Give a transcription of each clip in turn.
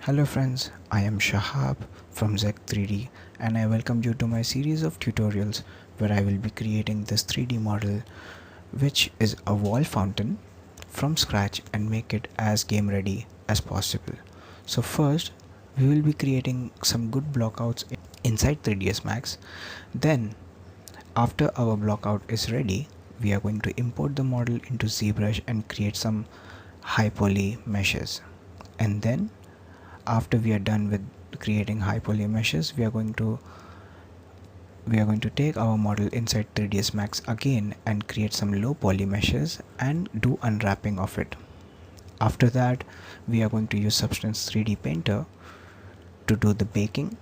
Hello friends, I am Shahab from Z3D and I welcome you to my series of tutorials where I will be creating this 3D model which is a wall fountain from scratch and make it as game ready as possible. So first we will be creating some good blockouts inside 3ds Max. Then after our blockout is ready, we are going to import the model into ZBrush and create some high poly meshes. And then after we are done with creating high poly meshes, we are going to take our model inside 3ds Max again and create some low poly meshes and do unwrapping of it. After that, we are going to use Substance 3D Painter to do the baking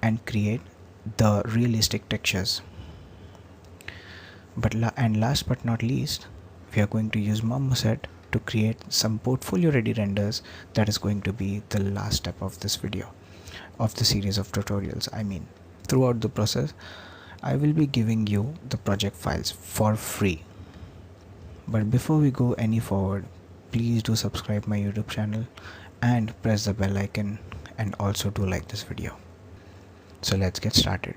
and create the realistic textures. And last but not least, we are going to use Marmoset to create some portfolio ready renders. That is going to be the last step of this video, of the series of tutorials. I mean, throughout the process I will be giving you the project files for free. But before we go any forward, please do subscribe my YouTube channel and press the bell icon, and also do like this video. So let's get started.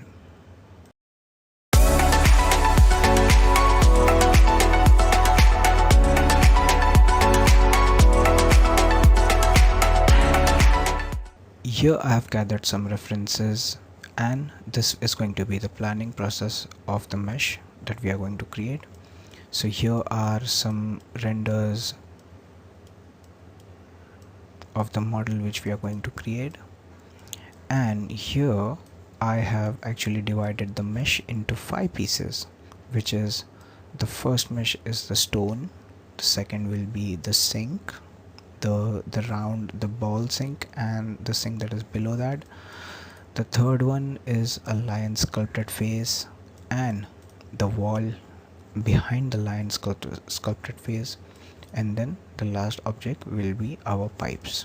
Here I have gathered some references, and this is going to be the planning process of the mesh that we are going to create. So here are some renders of the model which we are going to create, and here I have actually divided the mesh into 5 pieces, which is the first mesh is the stone, the second will be the sink, the ball sink and the sink that is below that. The third one is a lion sculpted face and the wall behind the lion sculpted face, and then the last object will be our pipes.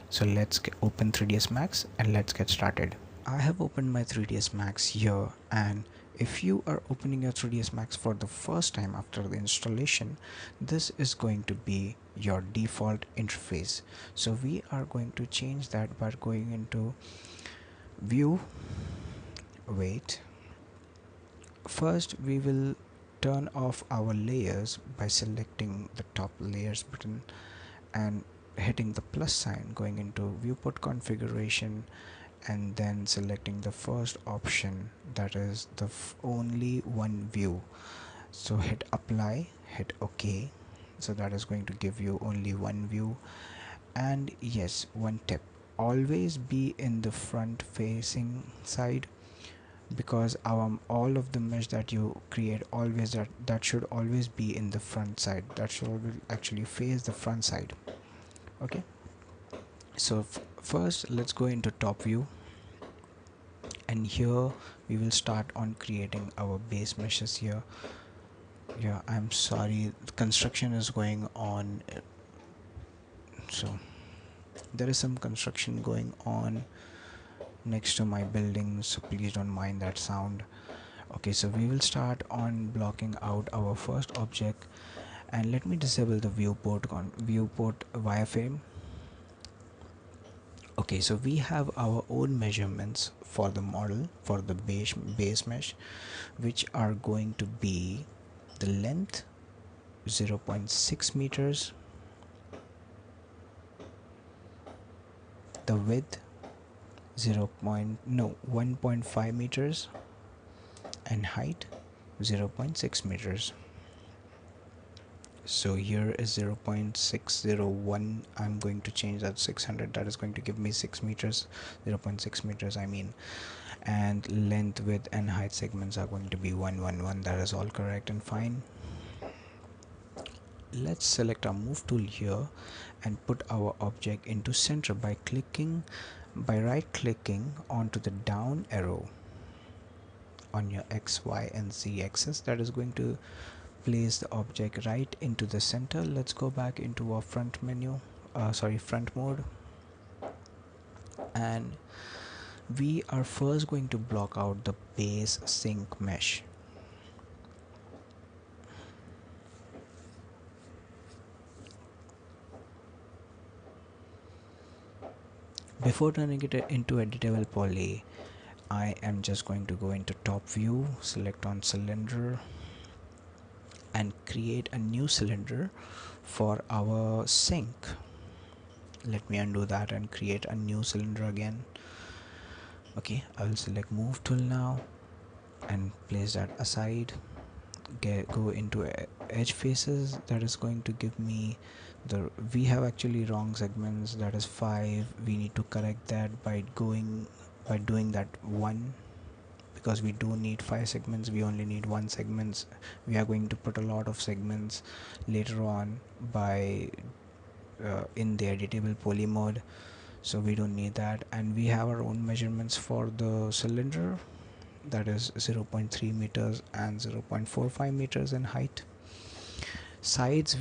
So let's open 3ds Max and let's get started. I have opened my 3ds Max here, and if you are opening your 3ds Max for the first time after the installation, this is going to be your default interface. So we are going to change that by going into view. Wait, first we will turn off our layers by selecting the top layers button and hitting the plus sign, going into viewport configuration, and then selecting the first option, that is the only one view. So hit apply, hit OK. So that is going to give you only one view. And yes, one tip, always be in the front facing side, because all of the mesh that you create, always that should always be in the front side, that should actually face the front side. Okay, so first let's go into top view, and here we will start on creating our base meshes here. Yeah, I'm sorry, the construction is going on, so there is some construction going on next to my building, so please don't mind that sound. Okay, so we will start on blocking out our first object, and let me disable the viewport wireframe. Okay, so we have our own measurements for the model, for the base mesh, which are going to be the length 0.6 meters, the width 1.5 meters, and height 0.6 meters. So here is 0.601. I'm going to change that 600. That is going to give me 6 meters, 0.6 meters I mean. And length, width and height segments are going to be 111. That is all correct and fine. Let's select our move tool here and put our object into center by right clicking onto the down arrow on your X, Y and Z axis. That is going to place the object right into the center. Let's go back into our front mode, and we are first going to block out the base sink mesh. Before turning it into editable poly, I am just going to go into top view, select on cylinder, and create a new cylinder for our sink. Let me undo that and create a new cylinder again. Okay, I will select move tool now and place that aside. Go into edge faces. That is going to give me we have actually wrong segments, that is 5. We need to correct that by doing that 1, because we don't need 5 segments, we only need 1 segments. We are going to put a lot of segments later on by in the editable poly mode, so we don't need that. And we have our own measurements for the cylinder, that is 0.3 meters and 0.45 meters in height. Sides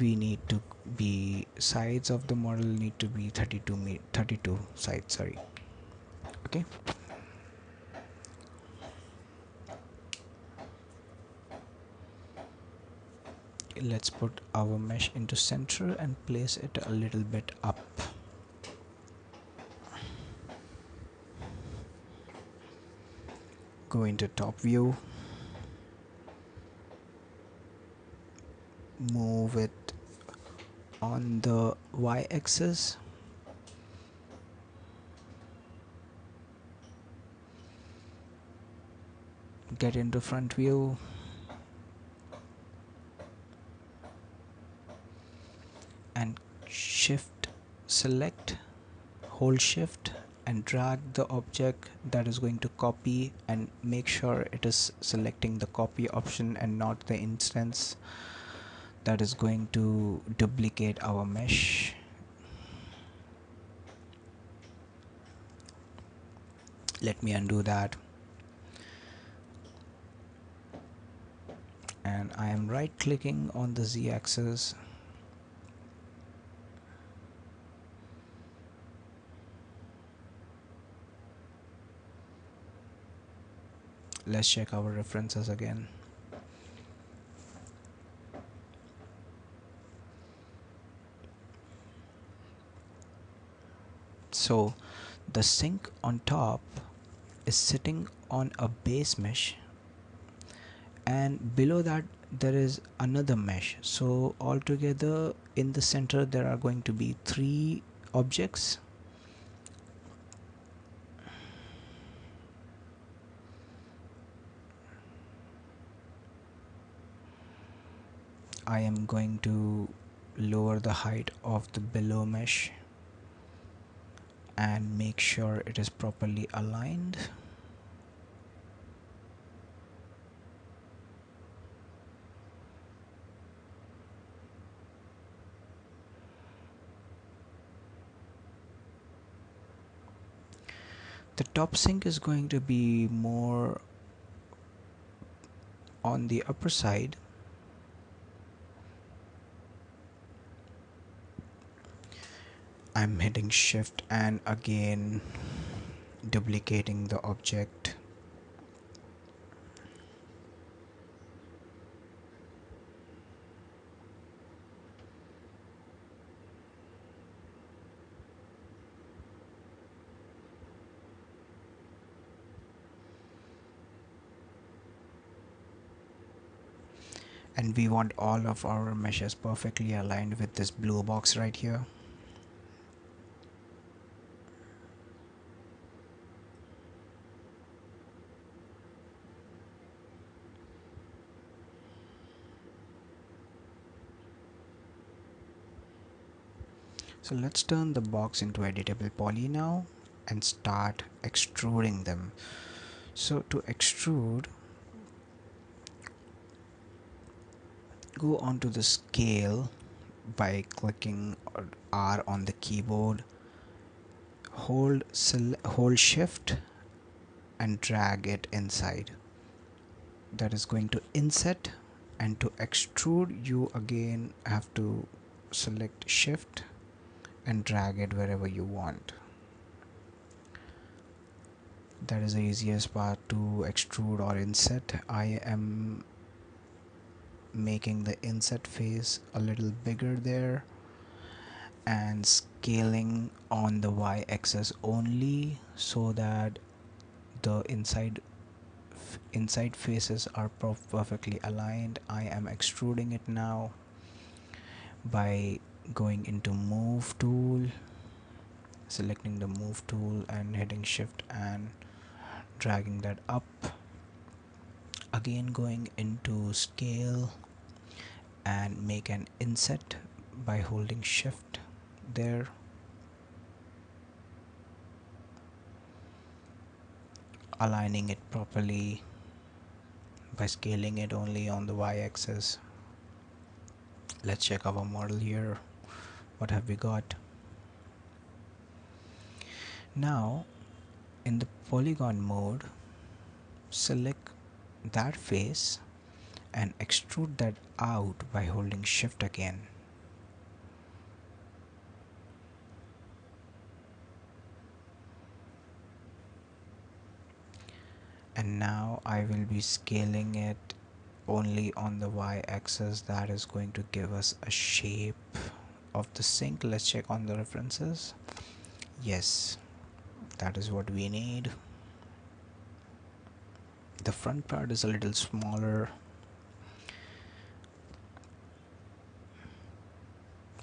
sides of the model need to be 32 sides, sorry. Okay, let's put our mesh into center and place it a little bit up. Go into top view, move it on the y-axis, get into front view, and hold shift and drag the object that is going to copy, and make sure it is selecting the copy option and not the instance that is going to duplicate our mesh. Let me undo that, and I am right clicking on the z-axis, let's check our references again. So the sink on top is sitting on a base mesh, and below that there is another mesh, so altogether in the center there are going to be 3 objects. I am going to lower the height of the below mesh and make sure it is properly aligned. The top sink is going to be more on the upper side. I'm hitting shift and again duplicating the object. And we want all of our meshes perfectly aligned with this blue box right here. So let's turn the box into editable poly now and start extruding them. So to extrude, go onto the scale by clicking R on the keyboard, hold shift and drag it inside. That is going to inset, and to extrude you again have to select shift and drag it wherever you want. That is the easiest part to extrude or inset. I am making the inset face a little bigger there, and scaling on the y-axis only, so that the inside faces are perfectly aligned. I am extruding it now by going into move tool, selecting the move tool and hitting shift and dragging that up. Again going into scale and make an inset by holding shift there. Aligning it properly by scaling it only on the y-axis. Let's check our model here. What have we got? Now in the polygon mode, select that face and extrude that out by holding shift again. And now I will be scaling it only on the y-axis. That is going to give us a shape of the sink. Let's check on the references. Yes, that is what we need. The front part is a little smaller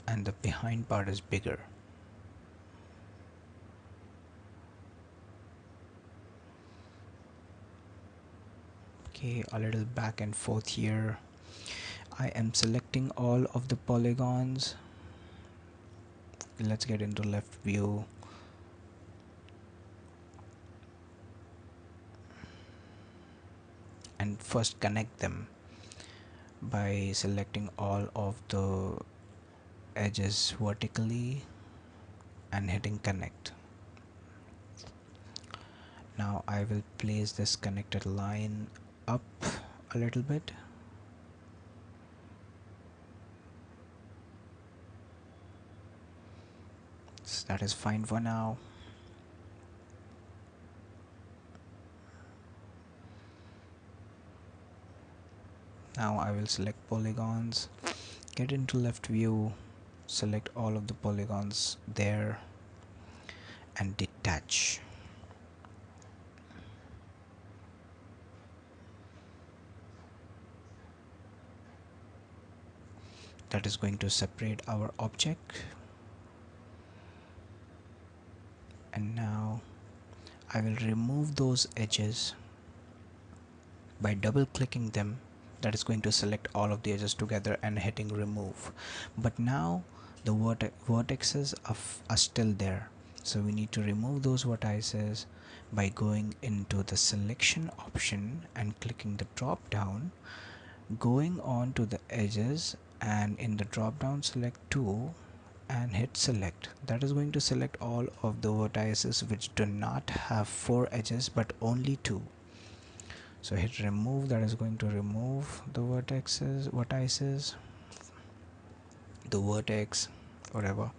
and the behind part is bigger. Okay, a little back and forth here. I am selecting all of the polygons. Let's get into left view. And first connect them by selecting all of the edges vertically and hitting connect. Now I will place this connected line up a little bit. So that is fine for now. Now I will select polygons, get into left view, select all of the polygons there and detach. That is going to separate our object. And now I will remove those edges by double clicking them. That is going to select all of the edges together and hitting remove. But now the vertices are still there, so we need to remove those vertices by going into the selection option and clicking the drop down, going on to the edges, and in the drop down select 2 and hit select. That is going to select all of the vertices which do not have 4 edges but only 2. So hit remove. That is going to remove the vertices, the vertex, whatever.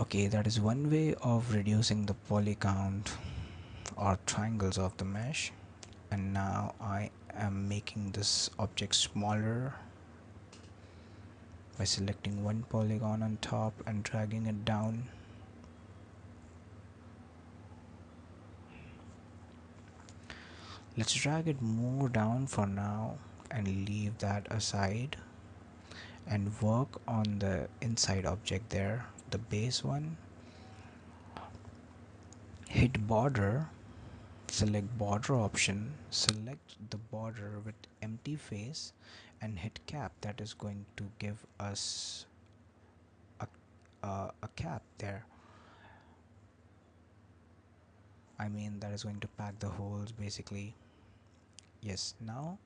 Okay, that is one way of reducing the poly count or triangles of the mesh. And now I am making this object smaller by selecting one polygon on top and dragging it down. Let's drag it more down for now and leave that aside and work on the inside object there, the base one. Hit border, select border option, select the border with empty face and hit cap. That is going to give us a cap there. I mean, that is going to pack the holes basically. Yes, now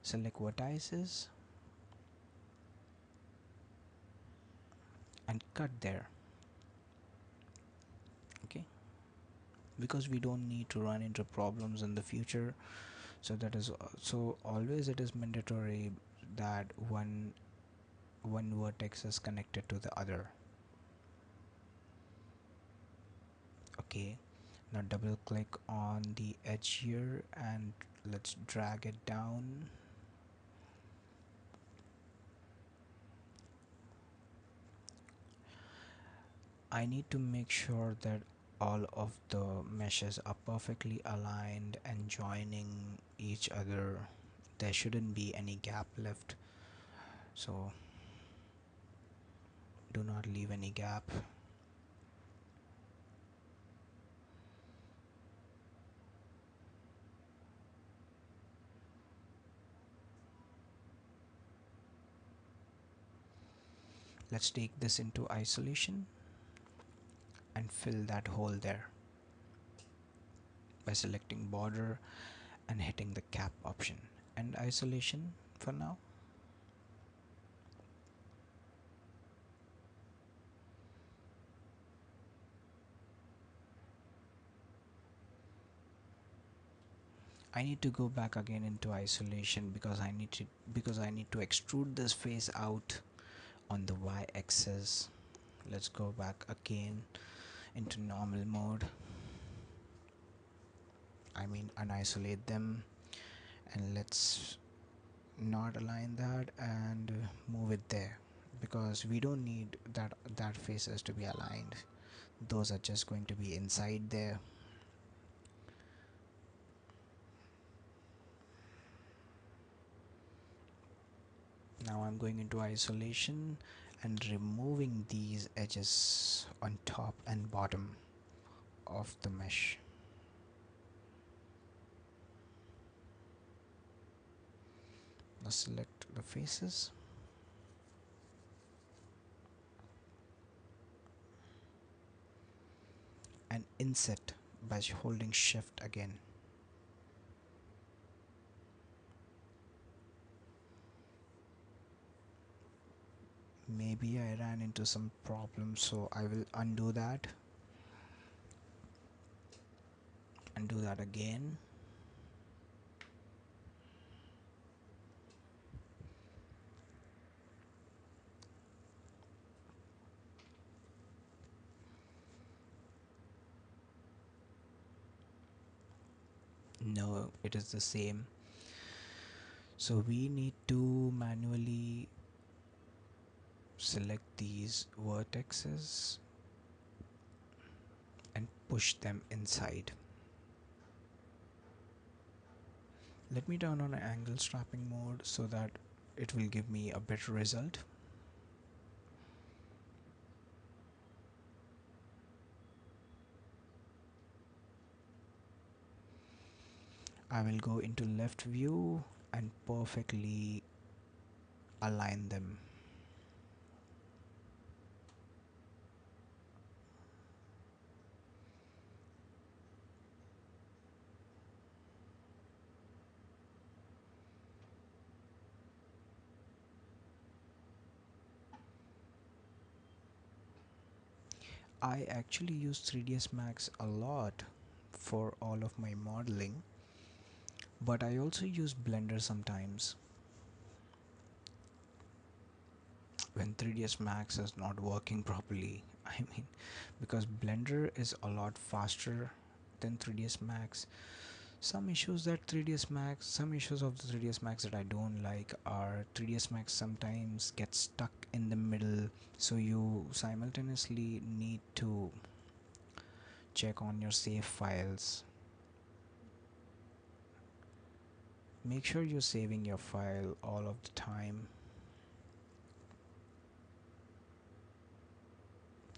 select vertices and cut there. Okay, because we don't need to run into problems in the future, so that is so always it is mandatory that one vertex is connected to the other. Okay, now double click on the edge here and let's drag it down. I need to make sure that all of the meshes are perfectly aligned and joining each other. There shouldn't be any gap left, so do not leave any gap. Let's take this into isolation and fill that hole there by selecting border and hitting the cap option and isolation for now. I need to go back again into isolation because I need to extrude this face out on the y-axis. Let's go back again into normal mode. I mean unisolate them, and let's not align that and move it there, because we don't need that faces to be aligned. Those are just going to be inside there. Now I'm going into isolation and removing these edges on top and bottom of the mesh. Now select the faces and inset by holding shift again. Maybe I ran into some problems, so I will undo that and do that again. No, it is the same. So we need to manually select these vertices and push them inside. Let me turn on angle strapping mode so that it will give me a better result. I will go into left view and perfectly align them. I actually use 3ds Max a lot for all of my modeling, but I also use Blender sometimes when 3ds Max is not working properly. I mean, because Blender is a lot faster than 3ds Max. Some issues of the 3ds Max that I don't like are 3ds Max sometimes gets stuck in the middle, so you simultaneously need to check on your save files. Make sure you're saving your file all of the time.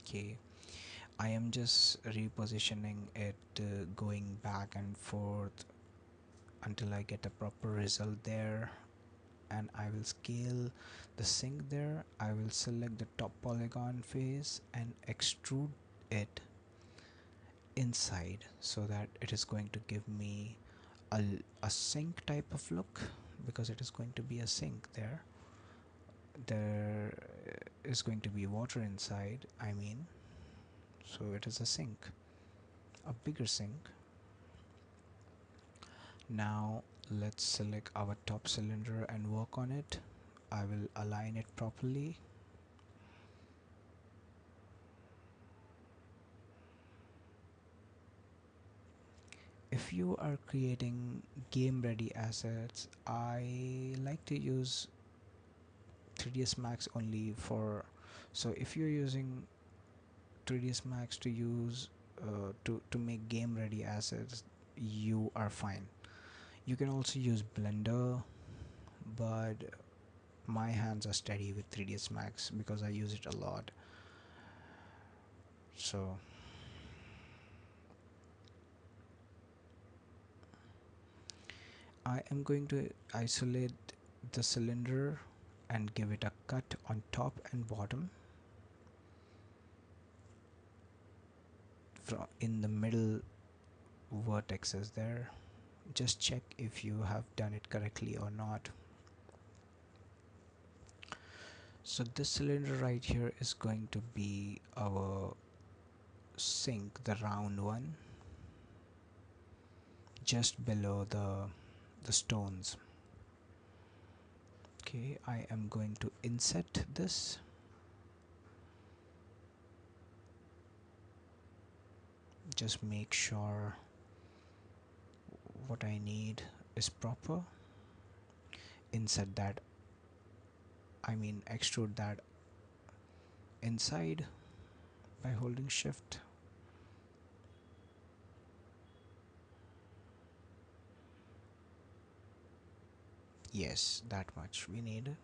Okay, I am just repositioning it, going back and forth until I get a proper result there, and I will scale the sink there. I will select the top polygon face and extrude it inside so that it is going to give me a sink type of look, because it is going to be a sink there. There is going to be water inside, I mean, so it is a sink, a bigger sink. Now let's select our top cylinder and work on it. I will align it properly. If you are creating game ready assets, I like to use 3ds Max only for, so if you're using 3ds Max to use to make game ready assets, you are fine. You can also use Blender, but my hands are steady with 3ds Max because I use it a lot. So I am going to isolate the cylinder and give it a cut on top and bottom. In the middle vertexes there, just check if you have done it correctly or not. So this cylinder right here is going to be our sink, the round one, just below the stones. Okay, I am going to inset this. Just make sure what I need is proper. Insert that, I mean extrude that inside by holding shift. Yes, that much we need.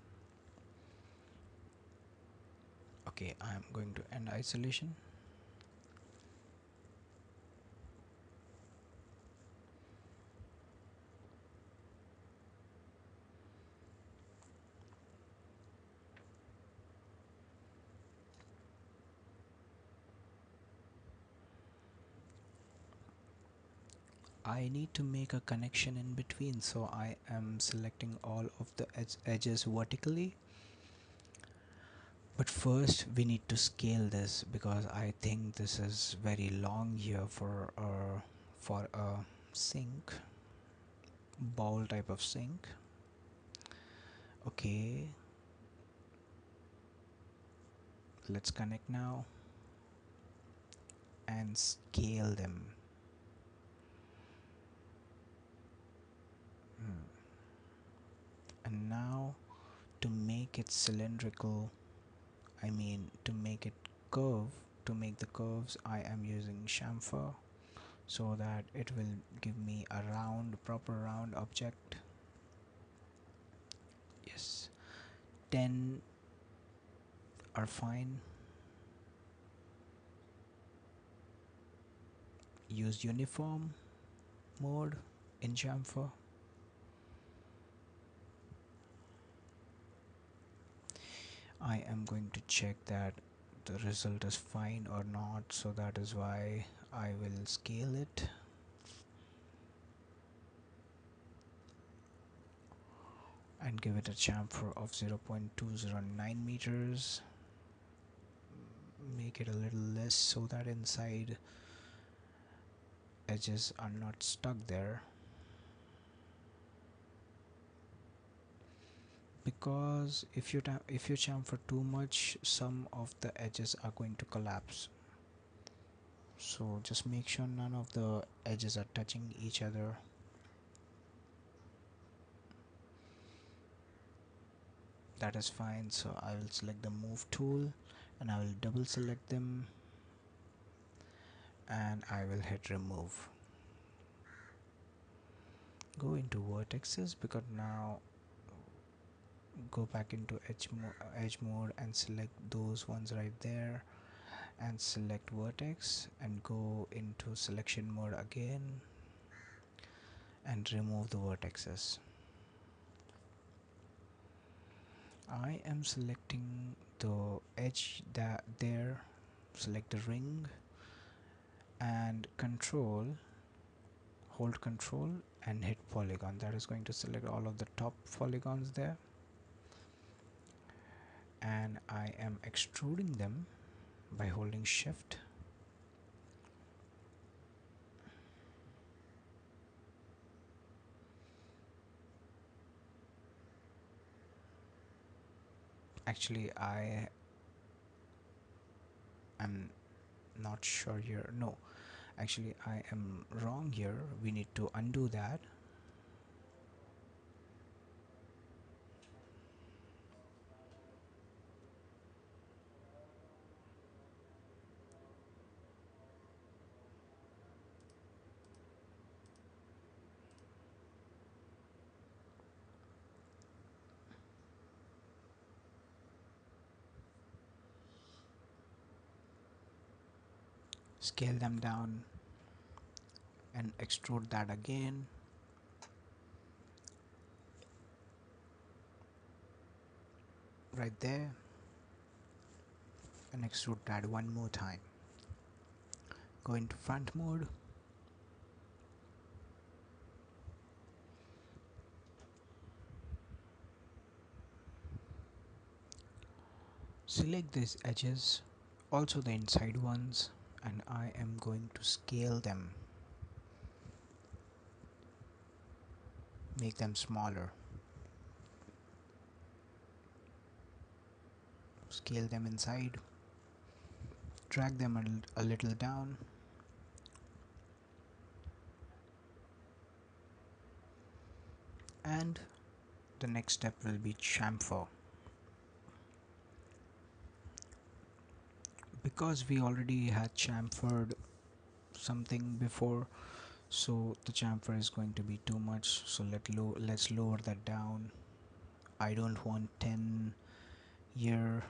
Okay, I'm going to end isolation. I need to make a connection in between, so I am selecting all of the edges vertically. But first we need to scale this because I think this is very long here for a sink, bowl type of sink. Okay, let's connect now and scale them. And now to make it cylindrical, I mean to make it curve, to make the curves, I am using chamfer so that it will give me a round, proper round object. Yes, 10 are fine. Use uniform mode in chamfer. I am going to check that the result is fine or not, so that is why I will scale it. And give it a chamfer of 0.209 meters. Make it a little less so that inside edges are not stuck there, because if you chamfer too much, some of the edges are going to collapse. So just make sure none of the edges are touching each other. That is fine. So I will select the move tool and I will double select them and I will hit remove. Go into vertexes, because now go back into edge mode and select those ones right there and select vertex and go into selection mode again and remove the vertexes. I am selecting the edge that there, select the ring and hold control and hit polygon. That is going to select all of the top polygons there, and I am extruding them by holding shift. Actually I am not sure here. No, actually I am wrong here. We need to undo that. scale them down and extrude that again. Right there, and extrude that one more time. Go into front mode. Select these edges, also the inside ones, and I am going to scale them. Make them smaller. Scale them inside. Drag them a little down. And the next step will be chamfer. Because we already had chamfered something before, so the chamfer is going to be too much, so let's lower that down. I don't want 10 here,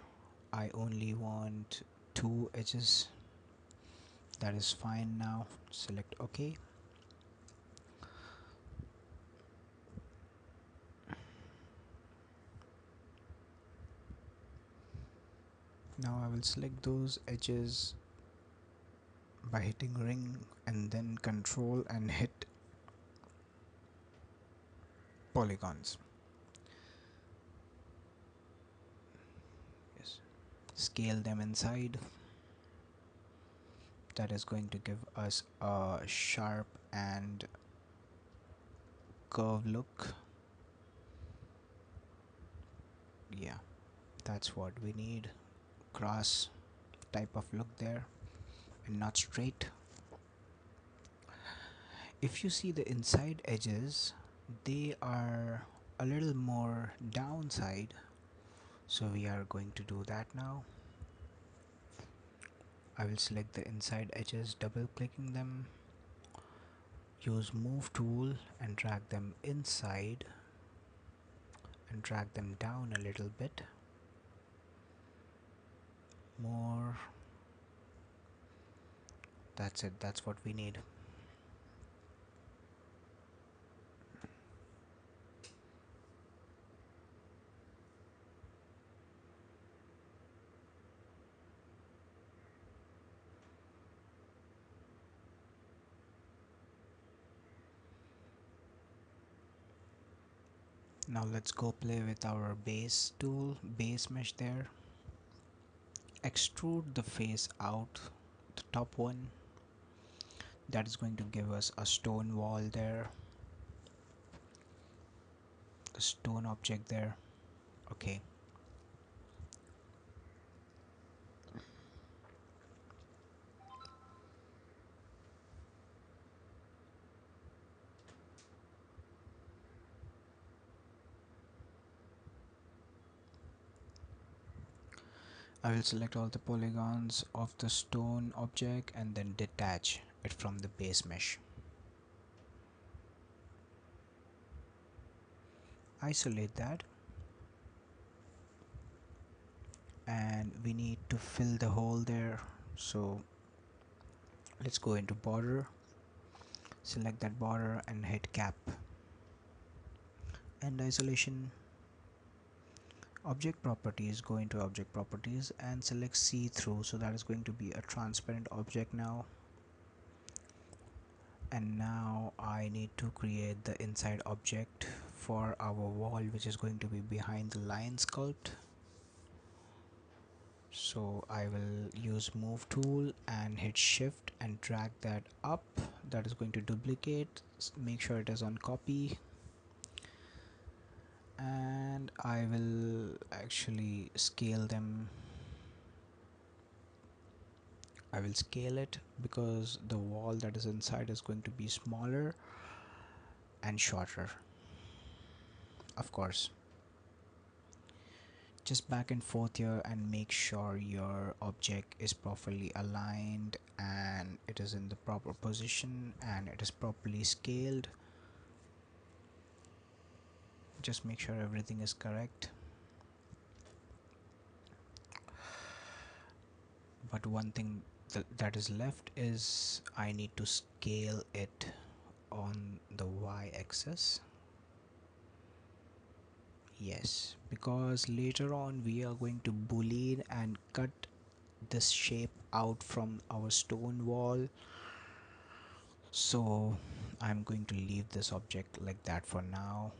I only want 2 edges. That is fine. Now select OK. Now I will select those edges by hitting ring and then control and hit polygons. Yes. Scale them inside. That is going to give us a sharp and curved look. Yeah, that's what we need. Cross type of look there and not straight. If you see the inside edges, they are a little more downside, so we are going to do that now. I will select the inside edges, double clicking them, use move tool and drag them inside and drag them down a little bit more. That's it, that's what we need. Now let's go play with our base tool, base mesh there. Extrude the face out, the top one. That is going to give us a stone wall there, a stone object there. Okay. I will select all the polygons of the stone object and then detach it from the base mesh. Isolate that, and we need to fill the hole there, so let's go into border, select that border and hit cap and isolation. Object properties, go into object properties and select see through, so that is going to be a transparent object now. And now I need to create the inside object for our wall, which is going to be behind the line sculpt. So I will use move tool and hit shift and drag that up. That is going to duplicate, make sure it is on copy, and I will actually scale them. I will scale it because the wall that is inside is going to be smaller and shorter, of course. Just back and forth here and make sure your object is properly aligned and it is in the proper position and it is properly scaled. Just make sure everything is correct. But one thing that is left is I need to scale it on the y-axis. Yes, because later on we are going to boolean and cut this shape out from our stone wall, so I'm going to leave this object like that for now.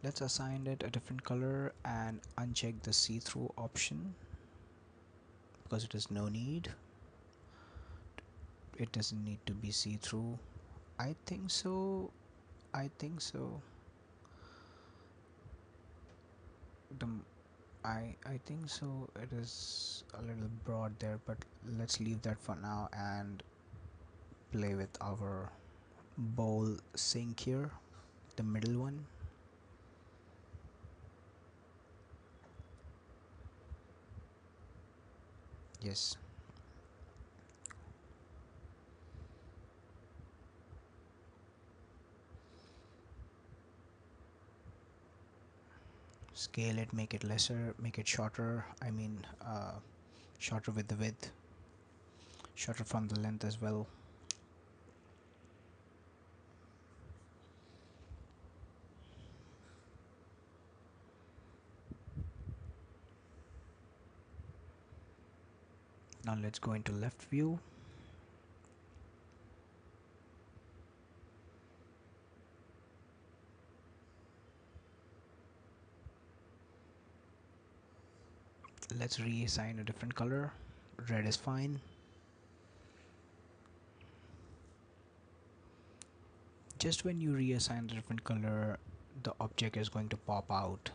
Let's assign it a different color and uncheck the see-through option because it is no need. It doesn't need to be see-through. I think so. I think so. The I think so. It is a little broad there, but let's leave that for now and play with our bowl sink here, the middle one. Yes. Scale it, make it lesser, make it shorter. I mean, shorter with the width, shorter from the length as well. Now let's go into left view. Let's reassign a different color. Red is fine. Just when you reassign a different color, the object is going to pop out.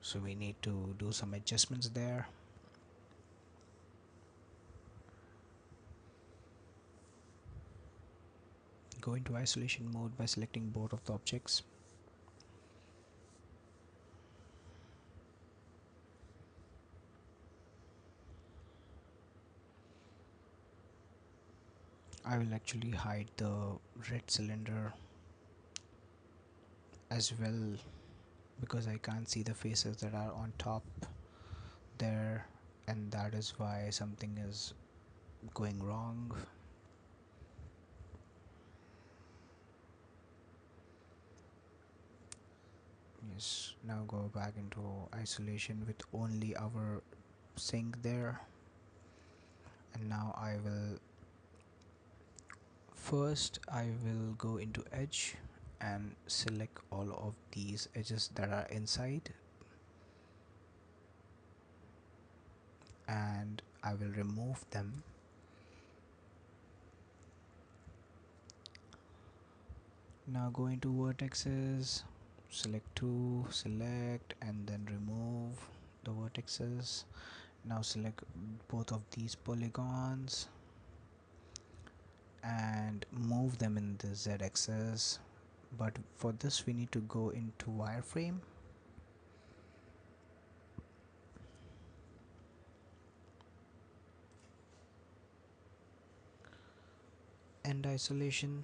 So we need to do some adjustments there. Go into isolation mode by selecting both of the objects. I will actually hide the red cylinder as well because I can't see the faces that are on top there, and that is why something is going wrong. Yes, now go back into isolation with only our sink there, and now I will go into edge and select all of these edges that are inside, and I will remove them. Now go into vertices, select two, select and then remove the vertices. Now select both of these polygons and move them in the z-axis, but for this we need to go into wireframe and isolation,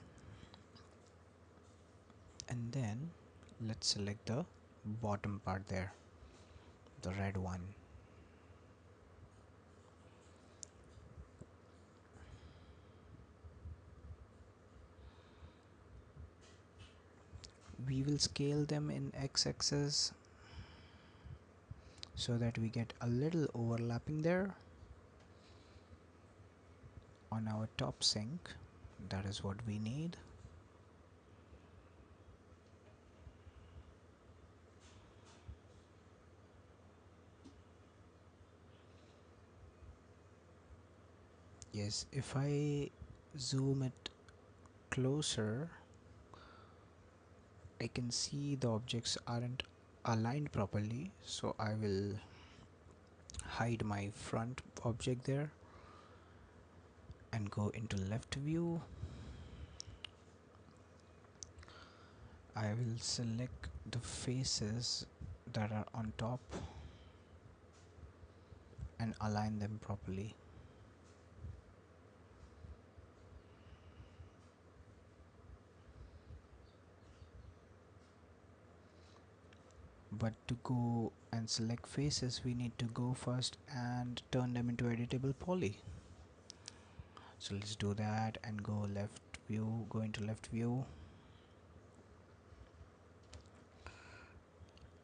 and then let's select the bottom part there, the red one. We will scale them in x-axis so that we get a little overlapping there on our top sink. That is what we need. Yes, if I zoom it closer, I can see the objects aren't aligned properly, so I will hide my front object there and go into left view. I will select the faces that are on top and align them properly. but to go and select faces we need to go first and turn them into editable poly. So let's do that and go into left view,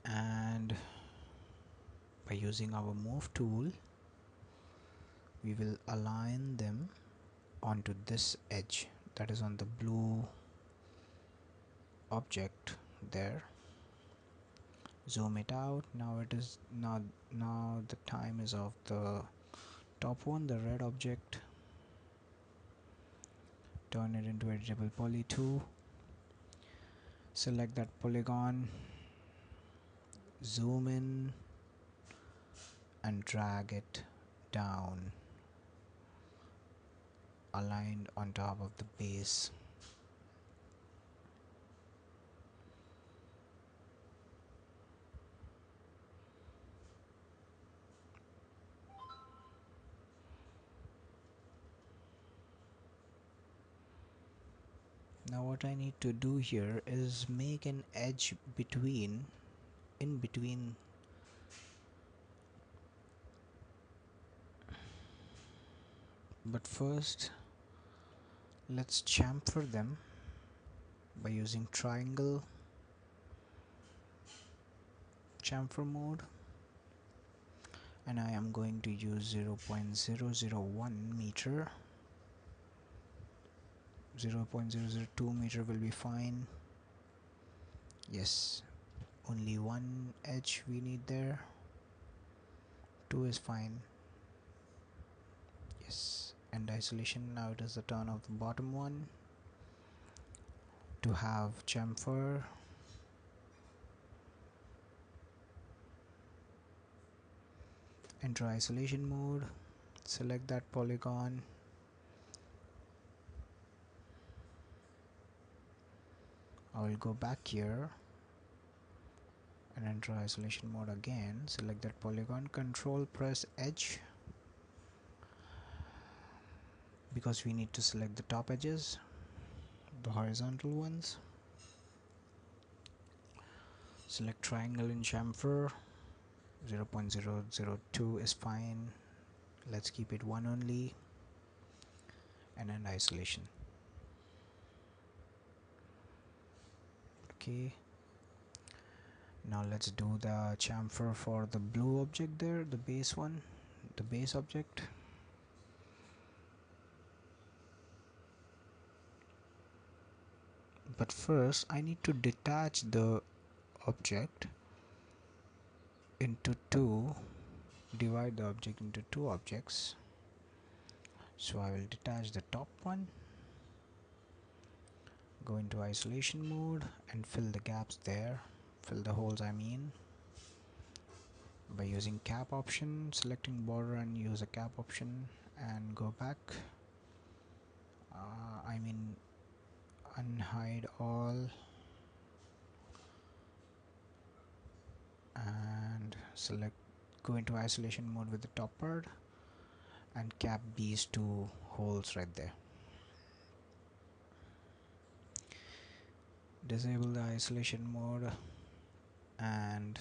and by using our move tool we will align them onto this edge that is on the blue object there. Zoom it out. Now it is now the time is of the top one, the red object. Turn it into editable poly 2. Select that polygon, zoom in and drag it down, aligned on top of the base. Now what I need to do here is make an edge in between. But first let's chamfer them by using triangle chamfer mode, and I am going to use 0.001 meter. 0.002 meter will be fine. Yes, only one edge we need there. 2 is fine. Yes, and isolation. Now it is the turn of the bottom one to have chamfer. Enter isolation mode, select that polygon, I will go back here and enter isolation mode again, select that polygon, control press edge, because we need to select the top edges, the horizontal ones. Select triangle in chamfer. 0.002 is fine, let's keep it 1 only, and end isolation. Okay, now let's do the chamfer for the blue object there, the base one, the base object. But first I need to detach the object into two, divide the object into two objects. So I will detach the top one, go into isolation mode and fill the gaps there, fill the holes I mean, by using cap option, selecting border and use a cap option and go back, I mean unhide all, and select, go into isolation mode with the top part and cap these two holes right there. Disable the isolation mode and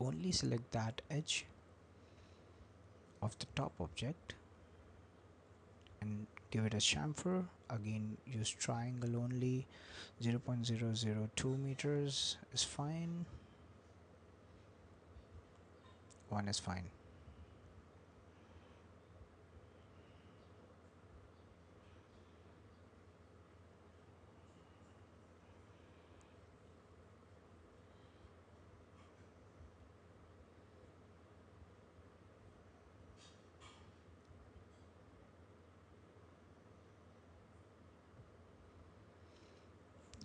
only select that edge of the top object and give it a chamfer. Again use triangle only. 0.002 meters is fine, 1 is fine.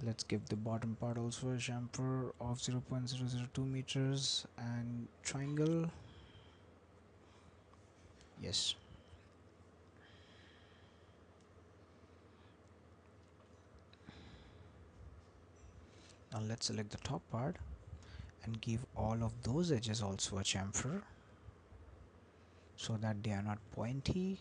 Let's give the bottom part also a chamfer of 0.002 meters and triangle. Yes. Now let's select the top part and give all of those edges also a chamfer so that they are not pointy.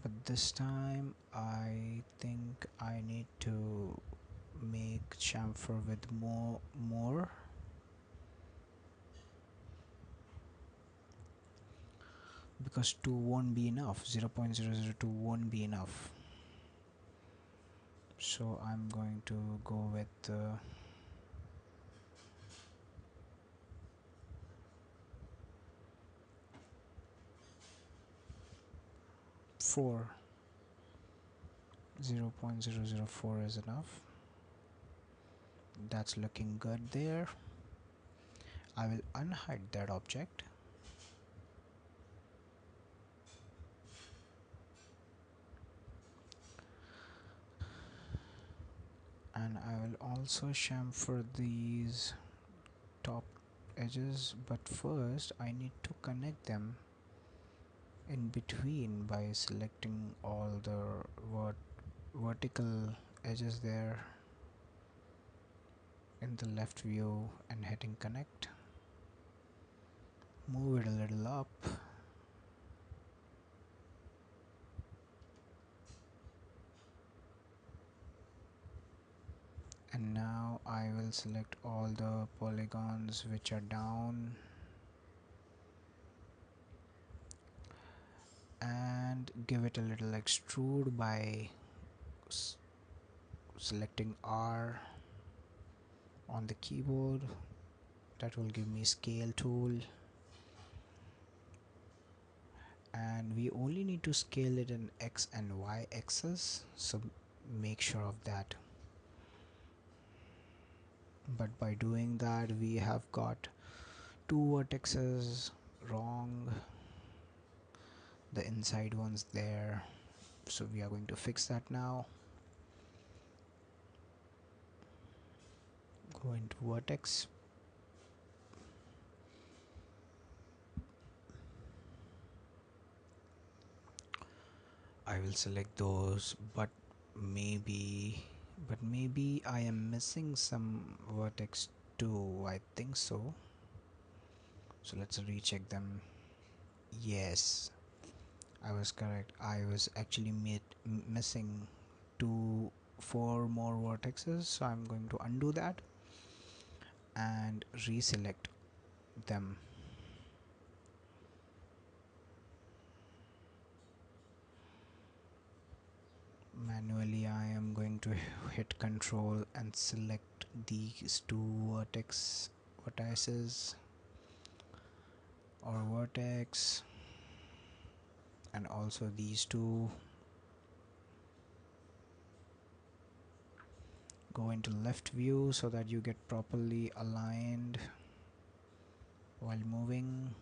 But this time I think I need to make chamfer with more, because 2 won't be enough. 0.002 won't be enough, so I'm going to go with 4. 0.004 is enough. That's looking good there. I will unhide that object, and I will also chamfer these top edges, but first I need to connect them in between by selecting all the vertical edges there in the left view and hitting connect. Move it a little up, and now I will select all the polygons which are down and give it a little extrude by selecting R on the keyboard. That will give me scale tool, and we only need to scale it in X and Y axis, so make sure of that. But by doing that we have got 2 vertices wrong, the inside ones there, so we are going to fix that now. Go into vertex, I will select those, but maybe I am missing some vertex too. I think so. So let's recheck them. Yes, I was correct. I was actually missing 4 more vertices, so I'm going to undo that and reselect them. Manually I am going to hit Control and select these 2 vertices or vertex, and also these 2. Go into left view so that you get properly aligned while moving.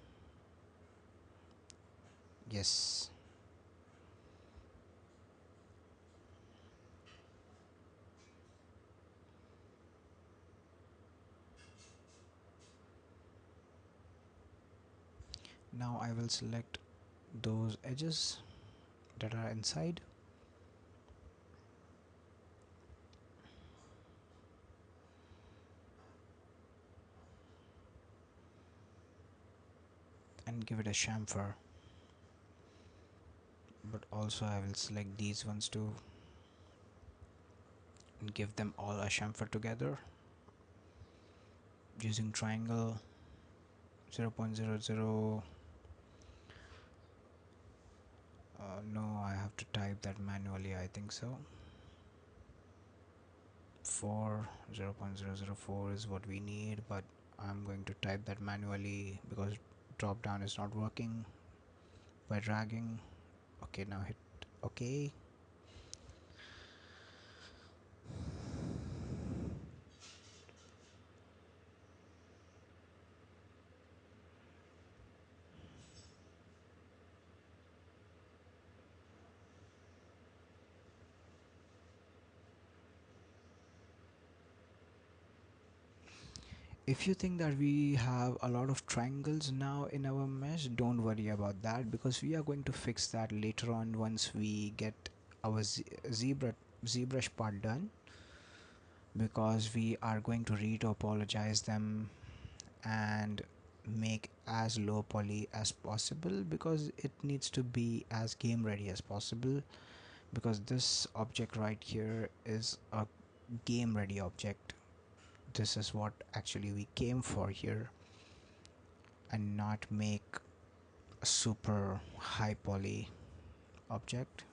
Yes. Now I will select those edges that are inside, and give it a chamfer. But also I will select these ones too and give them all a chamfer together using triangle 0.00. No, I have to type that manually, I think so. 0.004 is what we need, but I'm going to type that manually because drop down is not working by dragging. Okay, now hit OK. If you think that we have a lot of triangles now in our mesh, don't worry about that, because we are going to fix that later on once we get our ZBrush part done, because we are going to retopologize them and make as low poly as possible, because it needs to be as game ready as possible, because this object right here is a game ready object. This is what actually we came for here, and not make a super high poly object.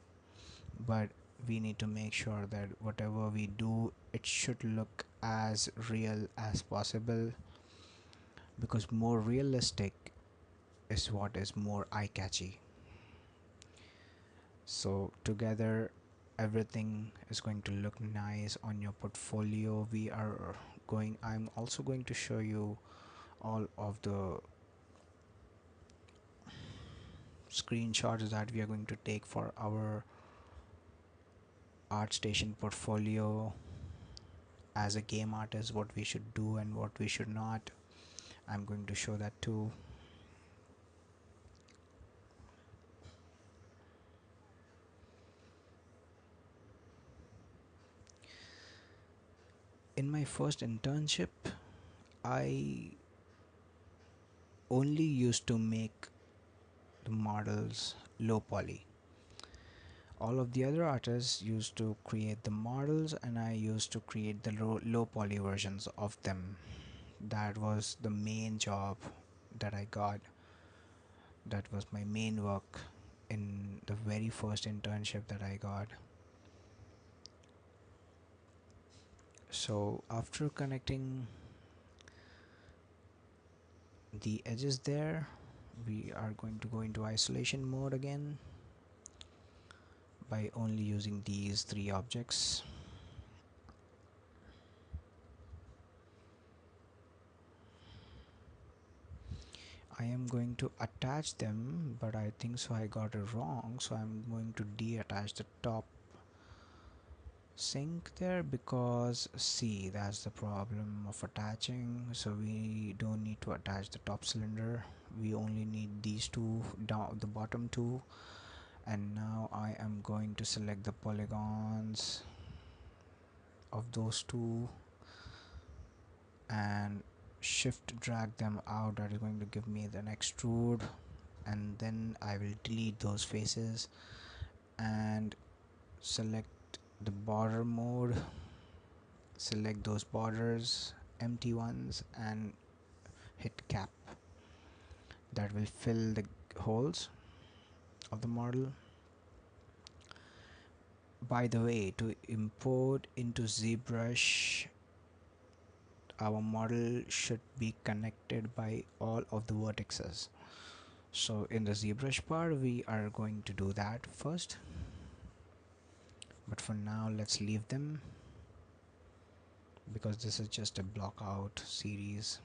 But we need to make sure that whatever we do, it should look as real as possible, because more realistic is what is more eye-catchy. So together everything is going to look nice on your portfolio. I'm also going to show you all of the screenshots that we are going to take for our ArtStation portfolio as a game artist, what we should do and what we should not. I'm going to show that too. In my first internship, I only used to make the models low poly. All of the other artists used to create the models, and I used to create the low poly versions of them. That was the main job that I got. That was my main work in the very first internship that I got. So after connecting the edges there, we are going to go into isolation mode again by only using these three objects. I am going to attach them, but I think so I got it wrong, so I'm going to deattach the top sink there, because see, that's the problem of attaching. So we don't need to attach the top cylinder, we only need these two, down the bottom two. And now I am going to select the polygons of those two and shift drag them out. That is going to give me an extrude, and then I will delete those faces and select the border mode, select those borders, empty ones, and hit cap. That will fill the holes of the model. By the way, to import into ZBrush, our model should be connected by all of the vertices. So in the ZBrush part, we are going to do that first, but for now let's leave them, because this is just a blockout series,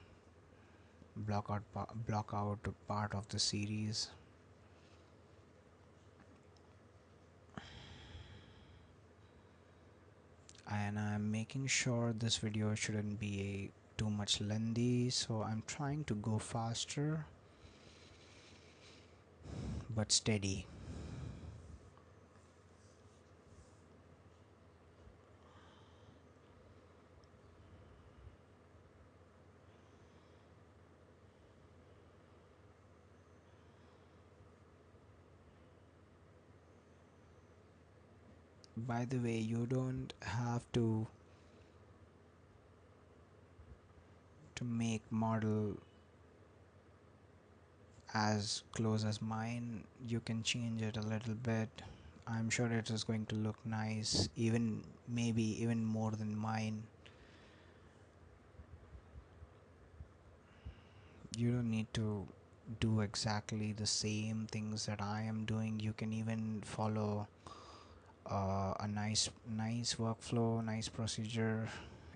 blockout part of the series. And I'm making sure this video shouldn't be too much lengthy, so I'm trying to go faster but steady. By the way, you don't have to make model as close as mine. You can change it a little bit. I'm sure it is going to look nice, even maybe even more than mine. You don't need to do exactly the same things that I am doing. You can even follow a nice workflow, nice procedure,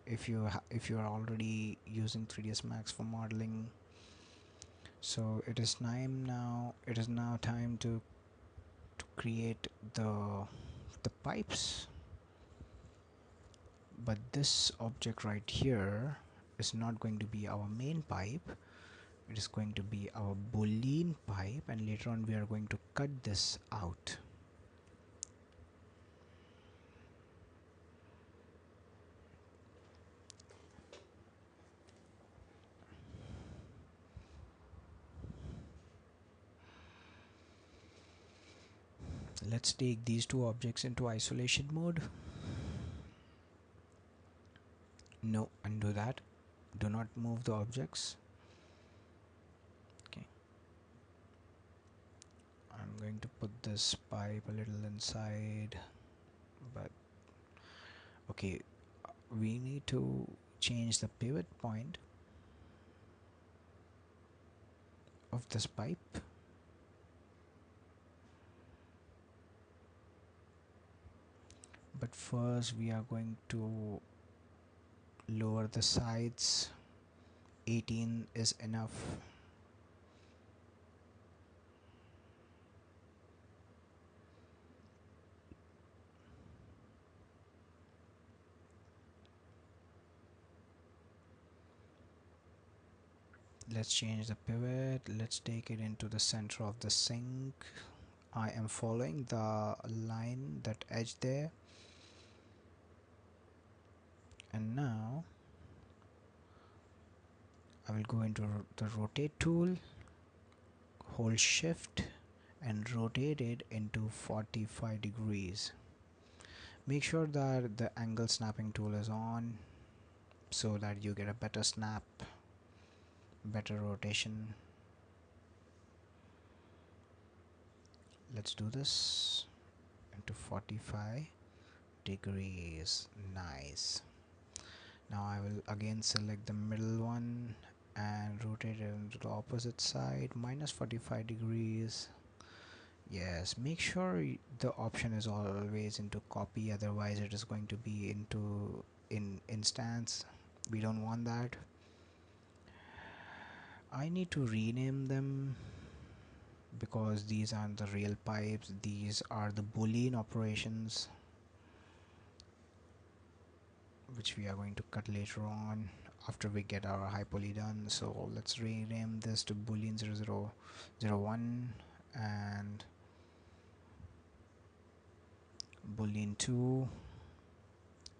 if you are already using 3ds Max for modeling. So it is now time to create the pipes. But this object right here is not going to be our main pipe. It is going to be our boolean pipe, and later on we are going to cut this out. Let's take these two objects into isolation mode. No, undo that. Do not move the objects. Okay. I'm going to put this pipe a little inside, but okay, we need to change the pivot point of this pipe. But first we are going to lower the sides. 18 is enough. Let's change the pivot. Let's take it into the center of the sink. I am following the line, that edge there. And now I will go into the rotate tool, hold shift and rotate it into 45 degrees. Make sure that the angle snapping tool is on so that you get a better snap, better rotation. Let's do this into 45 degrees. Nice. Now I will again select the middle one and rotate it into the opposite side, minus 45 degrees. Yes, make sure the option is always into copy, otherwise it is going to be into in instance. We don't want that. I need to rename them because these aren't the real pipes, these are the Boolean operations which we are going to cut later on after we get our high poly done. So let's rename this to Boolean 0001 and Boolean 2,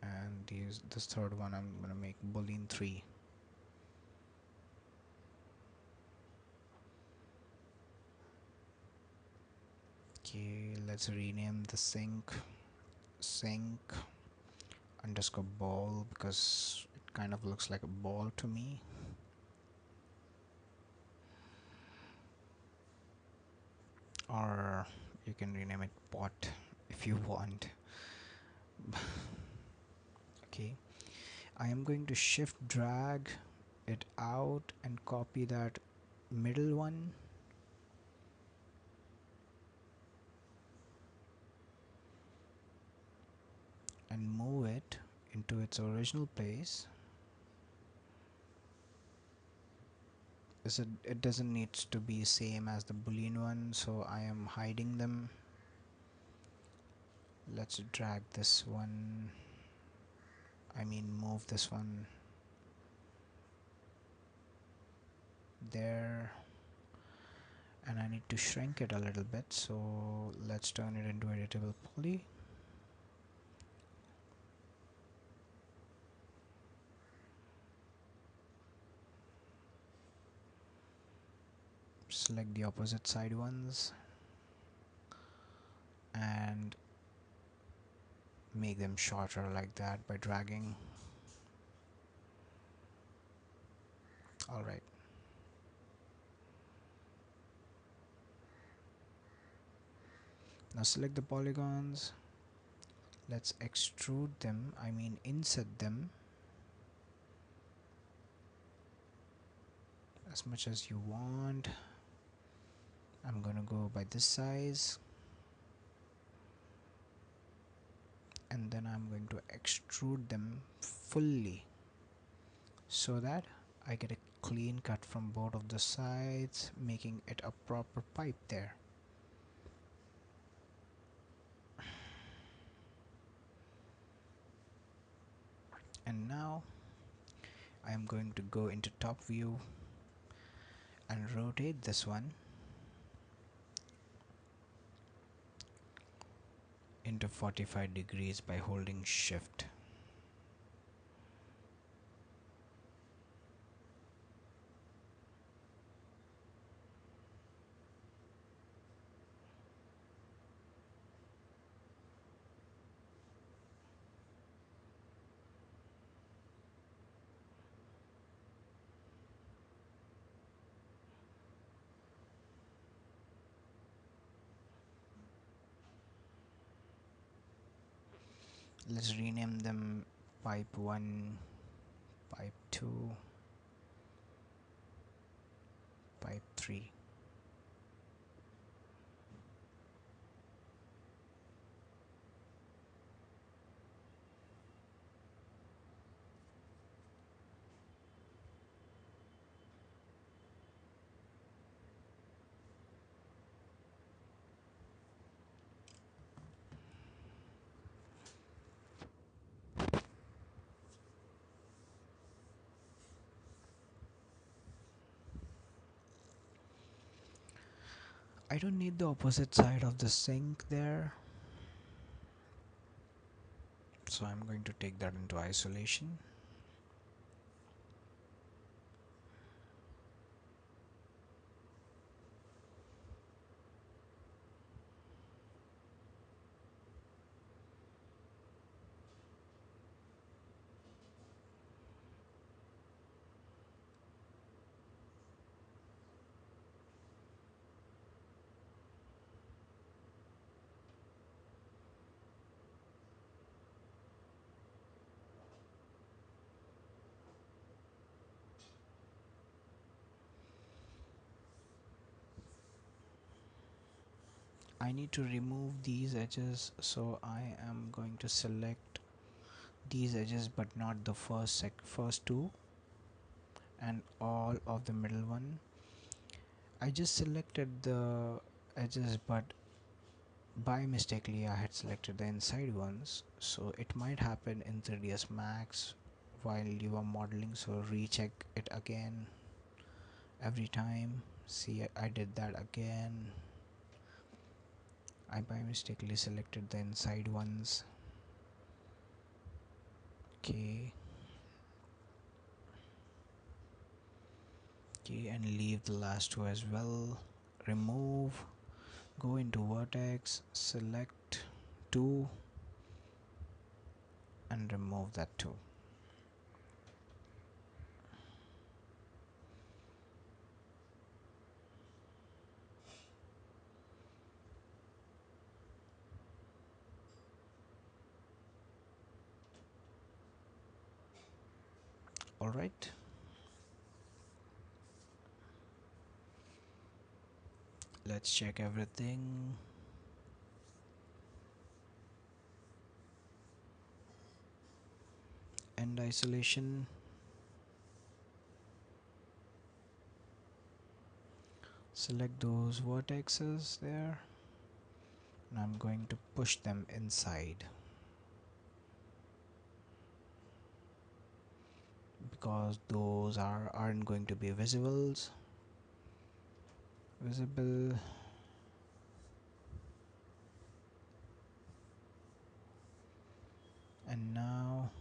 and this third one I'm gonna make Boolean 3. Okay, let's rename the sink underscore ball because it kind of looks like a ball to me. Or you can rename it pot if you want. Okay, I am going to shift drag it out and copy that middle one, and move it into its original place. It doesn't need to be same as the Boolean one, so I am hiding them. Let's drag this one, I mean move this one there, and I need to shrink it a little bit, so let's turn it into editable poly. Select the opposite side ones and make them shorter like that by dragging. Alright, now select the polygons. Let's extrude them, I mean inset them as much as you want. I'm gonna go by this size, and then I'm going to extrude them fully so that I get a clean cut from both of the sides, making it a proper pipe there. And now I am going to go into top view and rotate this one into 45 degrees by holding shift. Let's rename them pipe 1, pipe 2, pipe 3. I don't need the opposite side of the sink there, so I'm going to take that into isolation. I need to remove these edges, so I am going to select these edges but not the first two and all of the middle one. I just selected the edges, but by mistakenly I had selected the inside ones, so it might happen in 3ds Max while you are modeling, so recheck it again every time. See, I did that again. I by mistakenly selected the inside ones. Okay, and leave the last two as well. Remove, go into vertex, select 2 and remove that too. Alright, let's check everything. End isolation, select those vertexes there, and I'm going to push them inside because those aren't going to be visible. And now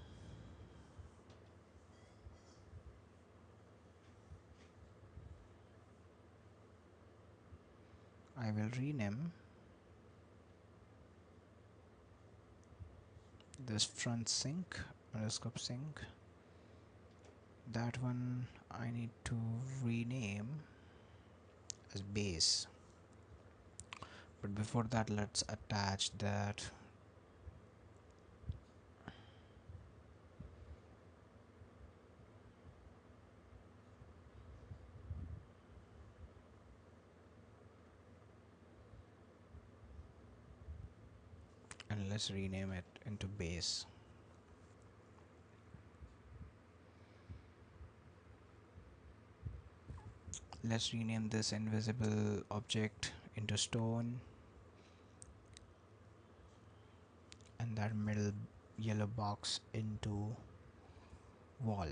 I will rename this front sink underscore sink. That one I need to rename as base, but before that let's attach that. And let's rename it into base. Let's rename this invisible object into stone and that middle yellow box into wall.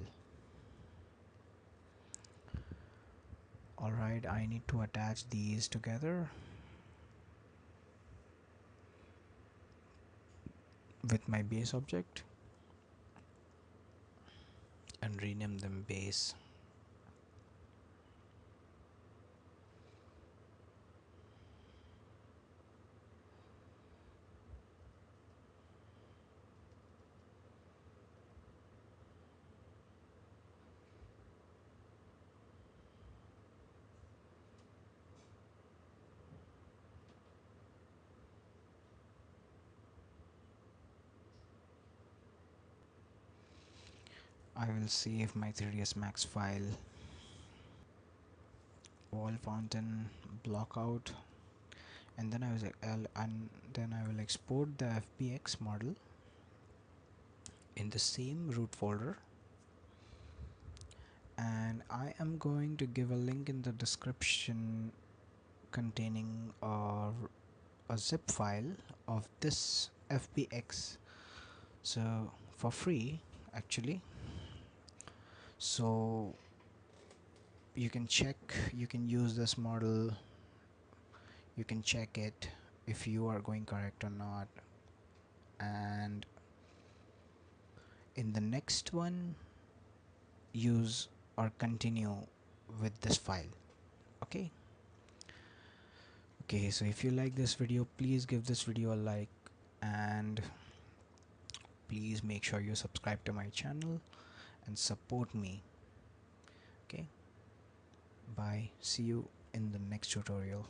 Alright, I need to attach these together with my base object and rename them base. I will save my 3ds Max file, wall fountain, blockout, and then I will export the FBX model in the same root folder, and I am going to give a link in the description containing a zip file of this FBX, so for free actually. So you can check, you can use this model, you can check it if you are going correct or not, and in the next one use or continue with this file. Okay, so if you like this video, please give this video a like, and please make sure you subscribe to my channel and support me. Okay, bye, see you in the next tutorial.